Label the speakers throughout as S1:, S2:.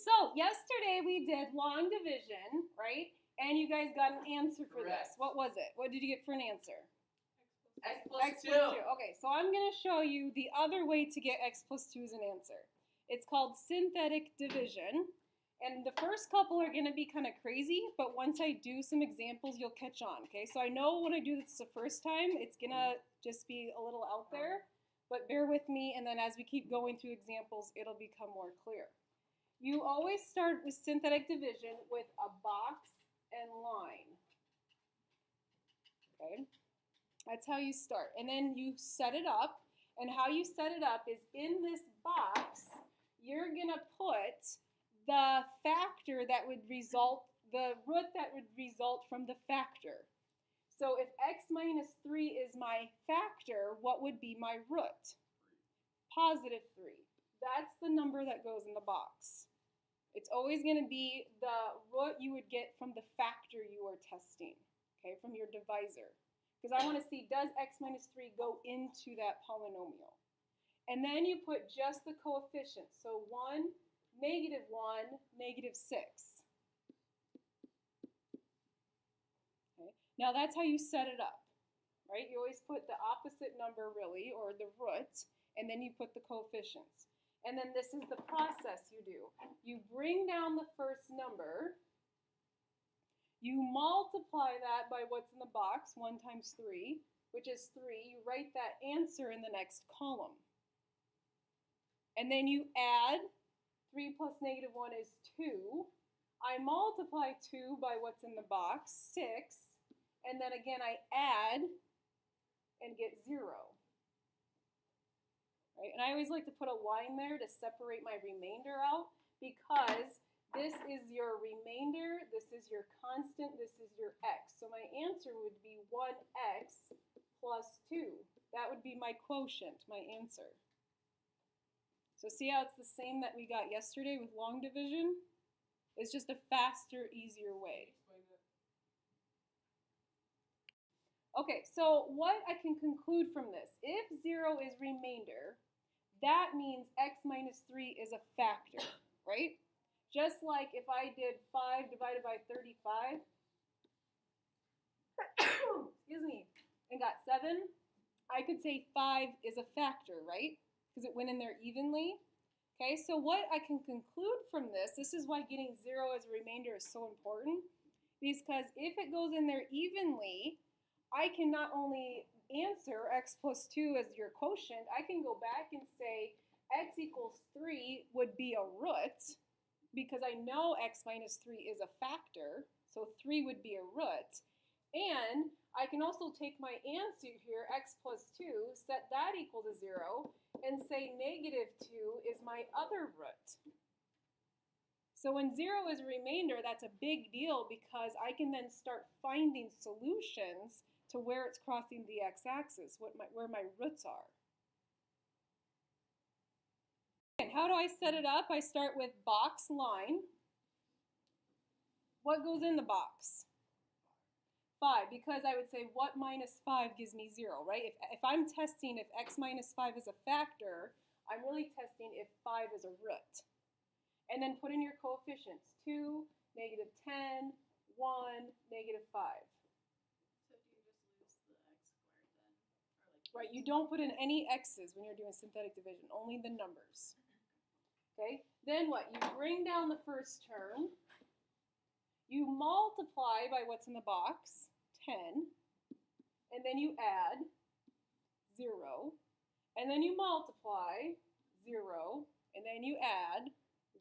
S1: So yesterday we did long division, right? And you guys got an answer for
S2: Correct.
S1: this. What was it? What did you get for an answer?
S2: X plus 2.
S1: Okay, so I'm going to show you the other way to get x plus 2 as an answer. It's called synthetic division. And the first couple are going to be kind of crazy, but once I do some examples, you'll catch on, okay? So I know when I do this the first time, it's going to just be a little out there, but bear with me, and then as we keep going through examples, it'll become more clear. You always start with synthetic division with a box and line, okay? That's how you start. And then you set it up, and how you set it up is in this box, you're going to put the factor that would result, the root that would result from the factor. So if x minus 3 is my factor, what would be my root? Positive 3. That's the number that goes in the box. It's always going to be the root you would get from the factor you are testing, okay, from your divisor. Because I want to see, does x minus 3 go into that polynomial? And then you put just the coefficients. So 1, negative 1, negative 6. Okay. Now that's how you set it up, right? You always put the opposite number really, or the root, and then you put the coefficients. And then this is the process you do. You bring down the first number, you multiply that by what's in the box, 1 times 3, which is 3. You write that answer in the next column. And then you add 3 plus negative 1 is 2. I multiply 2 by what's in the box, 6. And then again, I add and get 0. Right? And I always like to put a line there to separate my remainder out because this is your remainder, this is your constant, this is your x. So my answer would be 1x plus 2. That would be my quotient, my answer. So see how it's the same that we got yesterday with long division? It's just a faster, easier way. Okay, so what I can conclude from this, if 0 is remainder, that means x minus 3 is a factor, right? Just like if I did 5 divided by 35, excuse me, and got 7, I could say 5 is a factor, right? Because it went in there evenly. Okay, so what I can conclude from this is why getting 0 as a remainder is so important, because if it goes in there evenly, I can not only answer x plus 2 as your quotient, I can go back and say x equals 3 would be a root, because I know x minus 3 is a factor, so 3 would be a root. And I can also take my answer here, x plus 2, set that equal to 0, and say negative 2 is my other root. So when 0 is a remainder, that's a big deal because I can then start finding solutions to where it's crossing the x-axis, where my roots are. And how do I set it up? I start with box line. What goes in the box? 5, because I would say what minus 5 gives me 0, right? If I'm testing if x minus 5 is a factor, I'm really testing if 5 is a root. And then put in your coefficients, 2, negative 10, 1, negative 5.
S3: So do you just lose the x squared then? Or like
S1: right, you don't put in any x's when you're doing synthetic division, only the numbers. Okay, then what? You bring down the first term. You multiply by what's in the box, 10, and then you add 0, and then you multiply 0, and then you add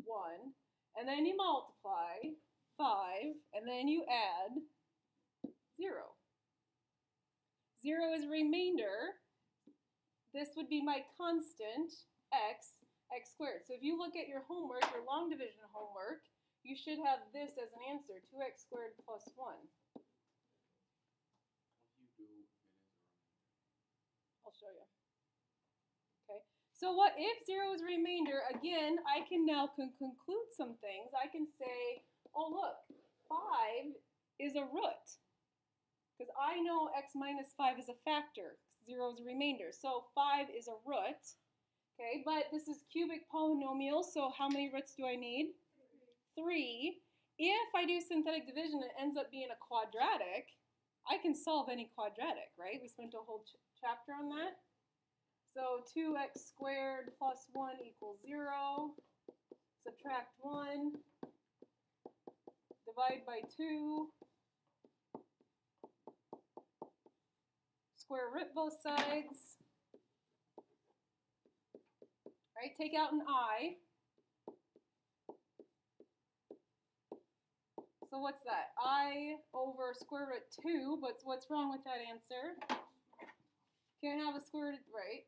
S1: 1, and then you multiply 5, and then you add 0. 0 is remainder. This would be my constant, x squared. So if you look at your homework, your long division homework, you should have this as an answer, 2x squared plus 1. I'll show you. Okay, so what if 0 is a remainder? Again, I can now conclude some things. I can say, oh look, 5 is a root. Because I know x minus 5 is a factor. 0 is a remainder. So 5 is a root. Okay, but this is cubic polynomial, so how many roots do I need? 3. If I do synthetic division and it ends up being a quadratic, I can solve any quadratic, right? We spent a whole chapter on that. So 2x squared plus 1 equals 0. Subtract 1. Divide by 2. Square root both sides. Right, take out an I. So what's that? I over square root 2, but what's wrong with that answer? Can't have a square root, right?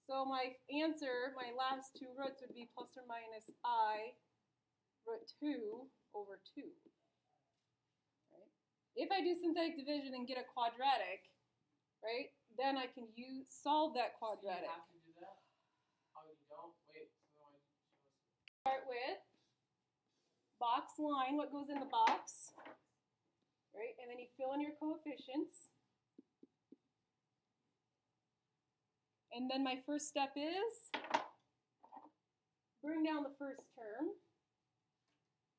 S1: So my answer, my last two roots would be plus or minus I root 2 over 2. Right? If I do synthetic division and get a quadratic, right, then I can solve that quadratic.
S2: You have to do that? Oh, you don't? Wait, so why did you show us?
S1: Start with box line, what goes in the box, right? And then you fill in your coefficients. And then my first step is bring down the first term,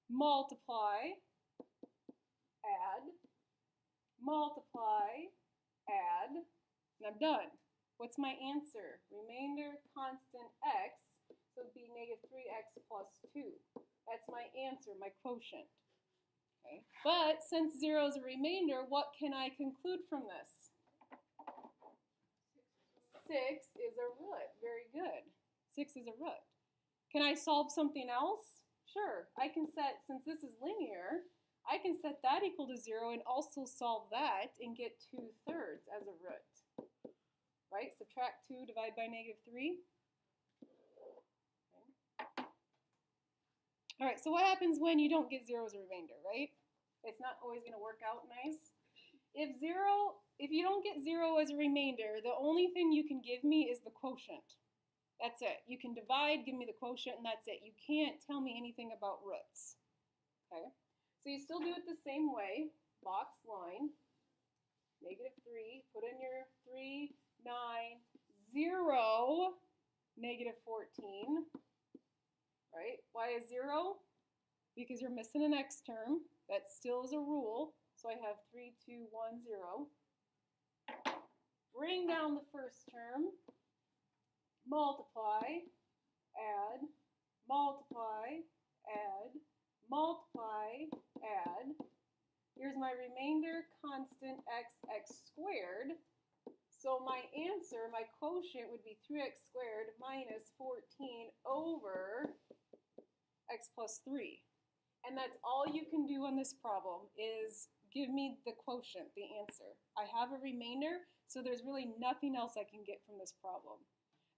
S1: multiply, add, multiply, add, and I'm done. What's my answer? Remainder constant x, so it would be negative 3x plus 2. That's my answer, my quotient. Okay. But since 0 is a remainder, what can I conclude from this? 6 is a root. Very good. 6 is a root. Can I solve something else? Sure. I can set, since this is linear, I can set that equal to 0 and also solve that and get 2/3 as a root. Right? Subtract 2, divide by negative 3. All right, so what happens when you don't get 0 as a remainder, right? It's not always going to work out nice. If you don't get 0 as a remainder, the only thing you can give me is the quotient. That's it. You can divide, give me the quotient, and that's it. You can't tell me anything about roots. Okay? So you still do it the same way. Box line, negative 3, put in your 3, 9, 0, negative 14. Right? Why is 0? Because you're missing an x term. That still is a rule. So I have 3, 2, 1, 0. Bring down the first term. Multiply, add, multiply, add, multiply, add. Here's my remainder constant x squared. So my answer, my quotient would be 3x squared minus 14 over x plus 3. And that's all you can do on this problem is give me the quotient, the answer. I have a remainder, so there's really nothing else I can get from this problem.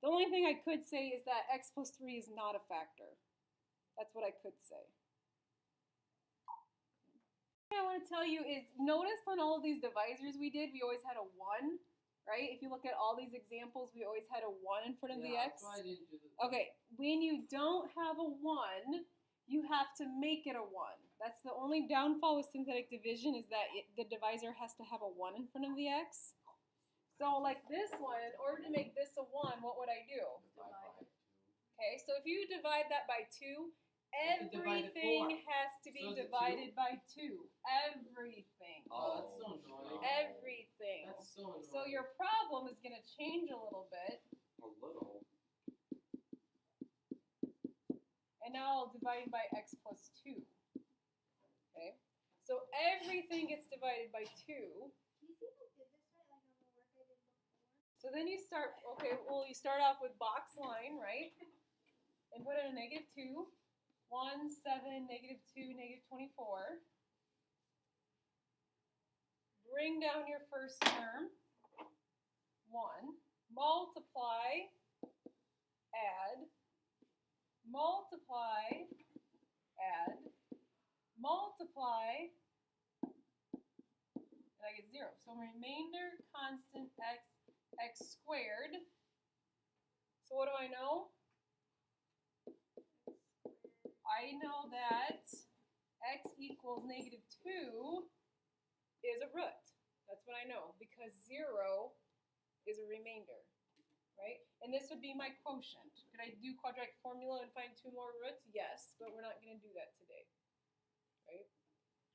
S1: The only thing I could say is that x plus 3 is not a factor. That's what I could say. What I want to tell you is notice on all of these divisors we did, we always had a 1, right? If you look at all these examples, we always had a 1 in front of the x.
S2: That's why I didn't do this.
S1: Okay, when you don't have a 1, you have to make it a 1. That's the only downfall with synthetic division is that the divisor has to have a 1 in front of the x. So like this one, in order to make this a 1, what would I do? Okay, so if you divide that by 2, everything has to be divided by 2. Everything.
S2: Oh, that's so annoying.
S1: Everything.
S2: That's so annoying.
S1: So your problem is going to change a little bit.
S4: A little.
S1: And now I'll divide by x plus 2. Okay? So everything gets divided by 2.
S3: Do you think I did this right, like on the work I did before?
S1: So then you start, okay, well you start off with box line, right? And put in a negative 2, 1, 7, negative 2, negative 24. Bring down your first term, 1. Multiply, add, multiply, add, multiply, and I get 0. So remainder constant x squared. So what do I know? I know that x equals negative 2 is a root. That's what I know because 0 is a remainder, right? And this would be my quotient. Could I do quadratic formula and find 2 more roots? Yes, but we're not going to to do that today, right?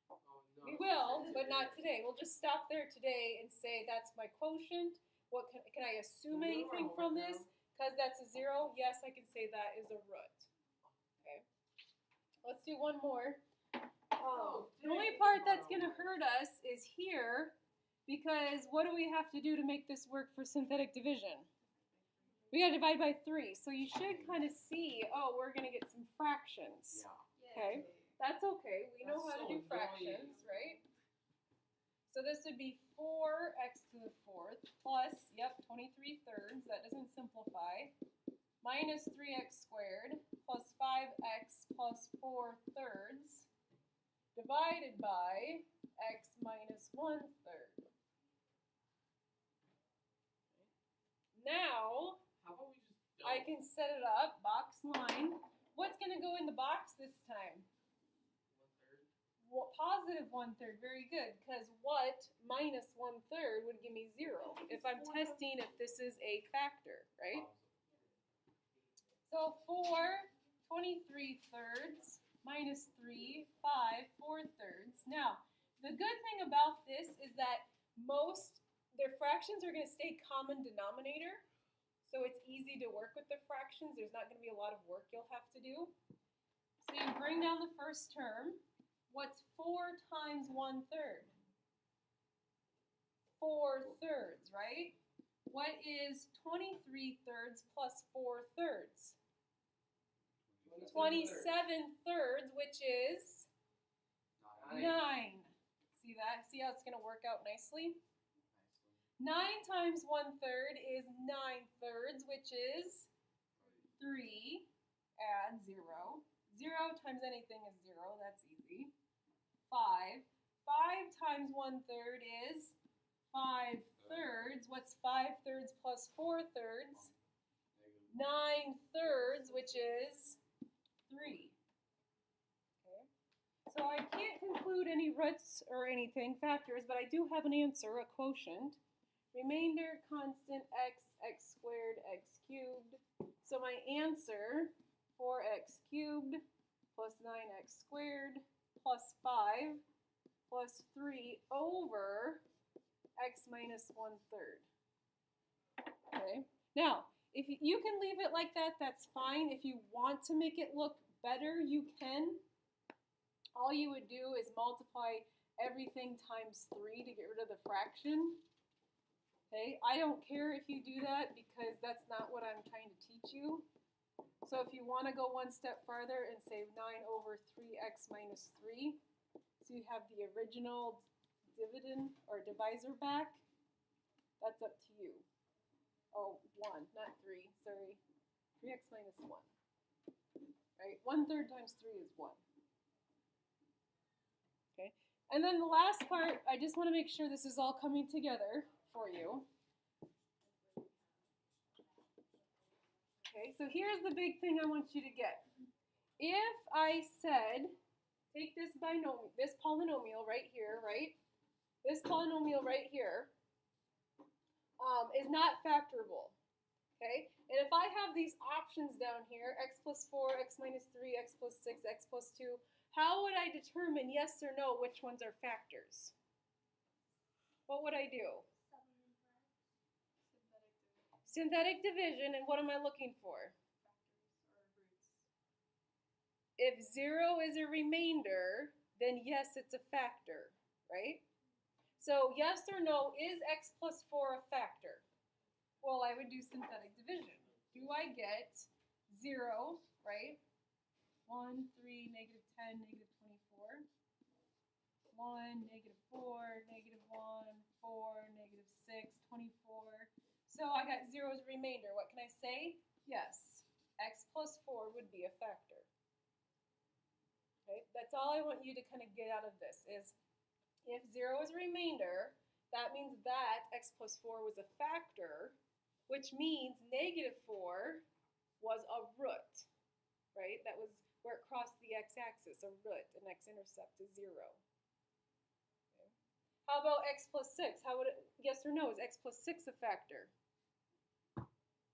S2: Oh, no,
S1: We
S2: she
S1: will,
S2: said
S1: but not today. We'll just stop there today and say that's my quotient. What can I assume
S2: Can we go to our
S1: anything
S2: homework
S1: from
S2: now?
S1: this? Because that's a 0, yes, I can say that is a root. Okay. Let's do one more. The only
S2: dang,
S1: part
S2: come
S1: that's
S2: on.
S1: going to hurt us is here, because what do we have to do to make this work for synthetic division? We got to divide by 3. So you should kind of see, oh, we're going to get some fractions.
S2: Yeah.
S1: Okay. That's okay. We know
S2: That's
S1: how to
S2: so
S1: do fractions, right? So this would be 4x to the 4th plus, 23 thirds. That doesn't simplify. Minus 3x squared plus 5x plus 4 thirds divided by x minus 1 third. Now,
S2: How about we just don't?
S1: I can set it up, box line. What's going to go in the box this time?
S2: 1/3.
S1: Well, positive 1/3, very good, because what minus 1/3 would give me 0 if I'm testing if this is a factor, right? So 4, 23 thirds minus 3, 5, 4 thirds. Now, the good thing about this is that most, their fractions are going to stay common denominator, so it's easy to work with the fractions. There's not going to be a lot of work you'll have to do. So you bring down the first term. What's 4 times 1/3? 4 thirds, right? What is 23 thirds plus 4 thirds? 27 thirds, which is 9. See that? See how it's going to work out nicely? 9 times 1/3 is 9 thirds, which is 3. Add 0. 0 times anything is 0. That's easy. 5. 5 times 1/3 is 5 thirds. What's 5 thirds plus 4 thirds? 9 thirds, which is 3. Okay. So I can't conclude any roots or anything, factors, but I do have an answer, a quotient. Remainder, constant, x squared, x cubed. So my answer, 4x cubed plus 9x squared plus 5 plus 3 over x minus 1/3. Okay. Now, if you can leave it like that, that's fine. If you want to make it look better, you can. All you would do is multiply everything times 3 to get rid of the fraction. Okay, I don't care if you do that because that's not what I'm trying to teach you. So if you want to go one step farther and say 9 over 3x minus 3, so you have the original dividend or divisor back, that's up to you. Oh, 1, not 3, sorry. 3x minus 1. Right? 1/3 times 3 is 1. Okay, and then the last part, I just want to make sure this is all coming together for you. Okay, so here's the big thing I want you to get. If I said, take this polynomial right here, right? This polynomial right here is not factorable. Okay, and if I have these options down here, x plus 4, x minus 3, x plus 6, x plus 2, how would I determine yes or no which ones are factors? What would I do? Synthetic division, and what am I looking for? If 0 is a remainder, then yes, it's a factor, right? So yes or no, is x plus 4 a factor? Well, I would do synthetic division. Do I get 0, right? 1, 3, negative 10, negative 24. 1, negative 4, negative 1, 4, negative 6, 24. So I got 0 as a remainder. What can I say? Yes, x plus 4 would be a factor. Okay, that's all I want you to kind of get out of this is if 0 is a remainder, that means that x plus 4 was a factor, which means negative 4 was a root, right? That was where it crossed the x-axis, a root, an x-intercept is 0. Okay. How about x plus 6? How would it, yes or no, is x plus 6 a factor?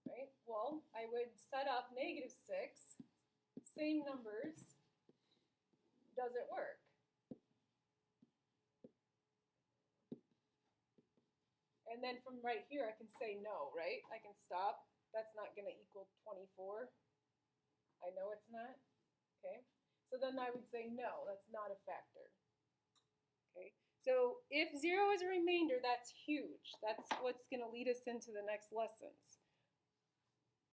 S1: Right? Well, I would set up negative 6, same numbers, does it work? And then from right here, I can say no, right? I can stop. That's not going to equal 24. I know it's not. Okay. So then I would say no, that's not a factor. Okay. So if 0 is a remainder, that's huge. That's what's going to lead us into the next lessons.